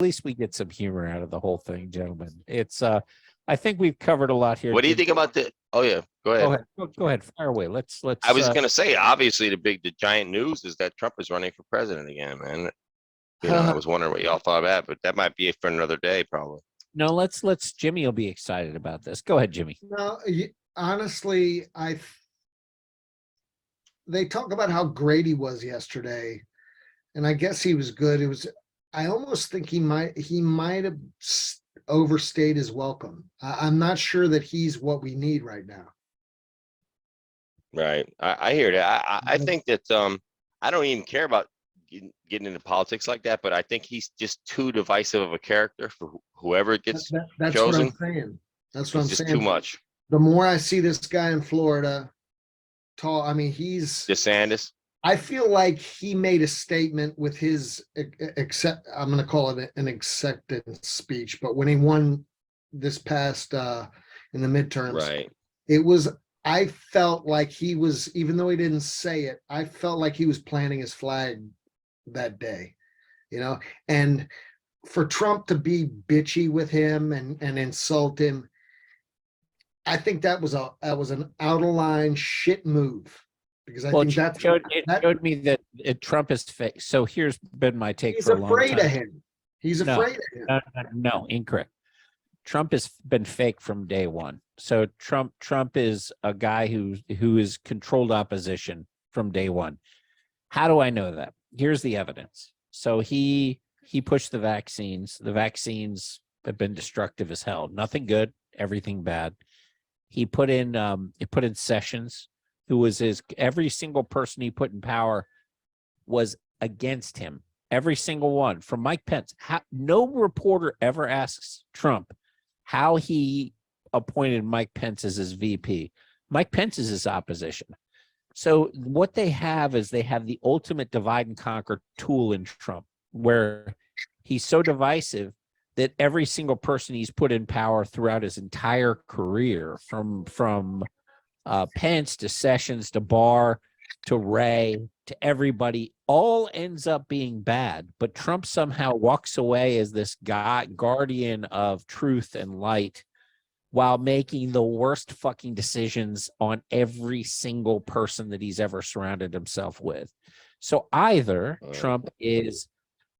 least we get some humor out of the whole thing, gentlemen. It's I think we've covered a lot here. What do you think about the? Oh yeah, go ahead. Go ahead. Go ahead. Fire away. Let's. I was gonna say, obviously, the giant news is that Trump is running for president again, man. I was wondering what y'all thought of that, but that might be for another day, probably. No, let's Jimmy will be excited about this. Go ahead, Jimmy. No, honestly, they talk about how great he was yesterday, and I guess he was good. I almost think he might have overstayed his welcome. I'm not sure that he's what we need right now. Right. I hear that. I think that I don't even care about getting into politics like that, but I think he's just too divisive of a character for whoever gets that's chosen. what I'm saying. That's what I'm just saying. Too much. The more I see this guy in Florida, he's DeSantis. I feel like he made a statement with his I'm going to call it an acceptance speech, but when he won this past in the midterms, right? I felt like he was, even though he didn't say it, I felt like he was planting his flag that day, and for Trump to be bitchy with him and insult him, I think that was an out of line shit move. Because I think that showed me that Trump is fake. So here's been my take for a long time. He's afraid of him. He's afraid of him. No, incorrect. Trump has been fake from day one. So Trump is a guy who is controlled opposition from day one. How do I know that? Here's the evidence. So he pushed the vaccines. The vaccines have been destructive as hell. Nothing good, everything bad. He put in Sessions, who was every single person he put in power was against him. Every single one, from Mike Pence. No reporter ever asks Trump how he appointed Mike Pence as his VP. Mike Pence is his opposition. So what they have is they have the ultimate divide and conquer tool in Trump, where he's so divisive that every single person he's put in power throughout his entire career, from Pence to Sessions to Barr to Wray to everybody, all ends up being bad. But Trump somehow walks away as this guardian of truth and light while making the worst fucking decisions on every single person that he's ever surrounded himself with. So either Trump is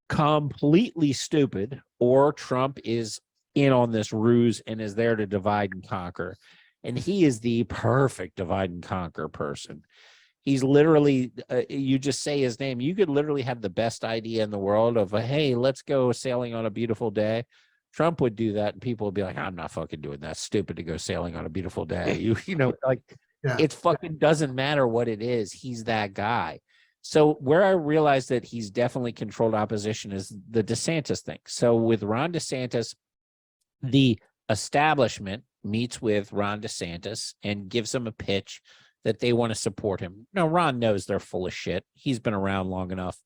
completely stupid or Trump is in on this ruse and is there to divide and conquer. And he is the perfect divide and conquer person. He's literally, you just say his name, you could literally have the best idea in the world of, hey, let's go sailing on a beautiful day. Trump would do that and people would be like, I'm not fucking doing that. Stupid to go sailing on a beautiful day. It fucking doesn't matter what it is. He's that guy. So where I realized that he's definitely controlled opposition is the DeSantis thing. So with Ron DeSantis, the establishment meets with Ron DeSantis and gives him a pitch that they want to support him. Now, Ron knows they're full of shit. He's been around long enough.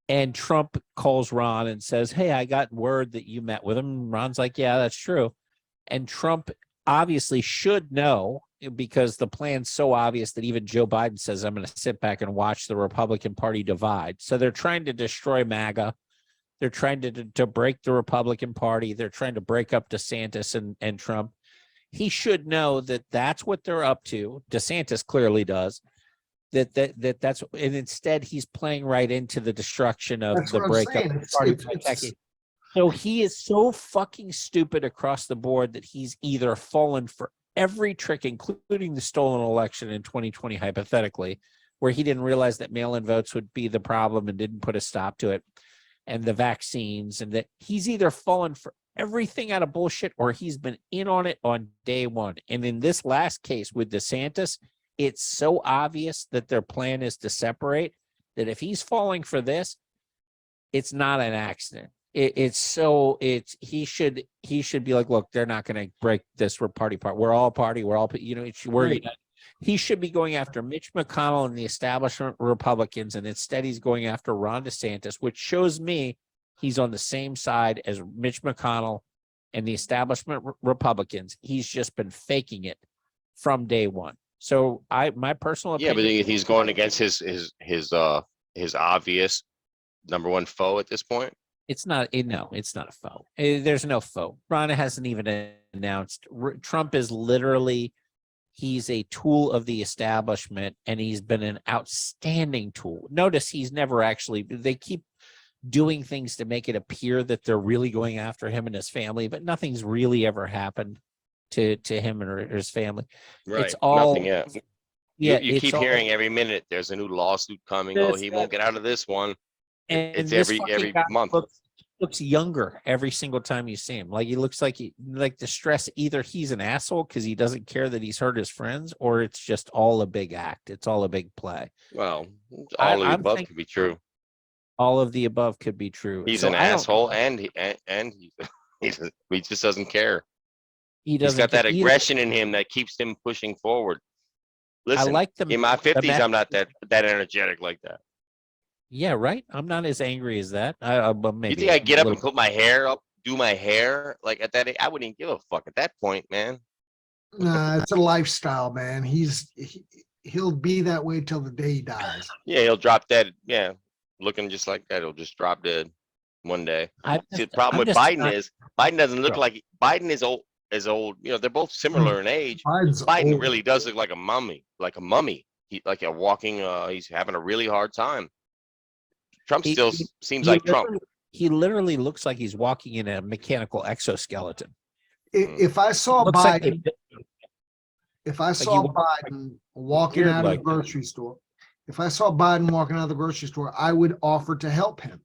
And Trump calls Ron and says, hey, I got word that you met with him. Ron's like, yeah, that's true. And Trump obviously should know, because the plan's so obvious that even Joe Biden says, I'm going to sit back and watch the Republican Party divide. So they're trying to destroy MAGA. They're trying to break the Republican Party. They're trying to break up DeSantis and Trump. He should know that that's what they're up to. DeSantis clearly does. That's, and instead he's playing right into the destruction of the breakup of the party. So he is so fucking stupid across the board that he's either fallen for every trick, including the stolen election in 2020, hypothetically, where he didn't realize that mail-in votes would be the problem and didn't put a stop to it, and the vaccines, and that he's either fallen for everything out of bullshit or he's been in on it on day one. And in this last case with DeSantis, it's so obvious that their plan is to separate that if he's falling for this, it's not an accident. He should be like, look, they're not going to break this party apart. We're all party. We're all, he should be going after Mitch McConnell and the establishment Republicans. And instead he's going after Ron DeSantis, which shows me he's on the same side as Mitch McConnell and the establishment Republicans. He's just been faking it from day one. So my personal opinion. Yeah, but he's going against his obvious number one foe at this point. It's not, no, it's not a foe. There's no foe. Ronna hasn't even announced. Trump is literally, he's a tool of the establishment, and he's been an outstanding tool. Notice he's never actually, they keep doing things to make it appear that they're really going after him and his family, but nothing's really ever happened to him or his family. Right. It's all, Nothing yet. yeah, You it's keep all- hearing every minute there's a new lawsuit coming. Oh, he won't get out of this one. and It's this every fucking guy month. looks younger every single time you see him. Like he looks like the stress, either he's an asshole because he doesn't care that he's hurt his friends, or it's just all a big act. It's all a big play. Well, all of the I'm above thinking- could be true. All of the above could be true. He's So an I don't- asshole, and he just doesn't care. He He's doesn't got that care either. aggression in him that keeps him pushing forward. I Listen, like the in my 50s, message- I'm not that energetic like that. Yeah, right. I'm not as angry as that. But maybe You think I a get up and little- put my hair up, do my hair like at that age? I wouldn't even give a fuck at that point, man. Nah, it's a lifestyle, man. He'll be that way till the day he dies. Yeah, he'll drop dead. Yeah, looking just like that. He'll just drop dead one day. I'm See, the just- problem I'm with just Biden not- is Biden doesn't look Sure. like Biden is old. You know, they're both similar in age. Biden's Biden old. really does look like a mummy, He like a walking. He's having a really hard time. Trump He- still he- seems he like Trump. He literally looks like he's walking in a mechanical exoskeleton. If I saw Looks like Biden, they- if I you saw walk Biden walking weird out of like the that. grocery store, if I saw Biden walking out of the grocery store, I would offer to help him.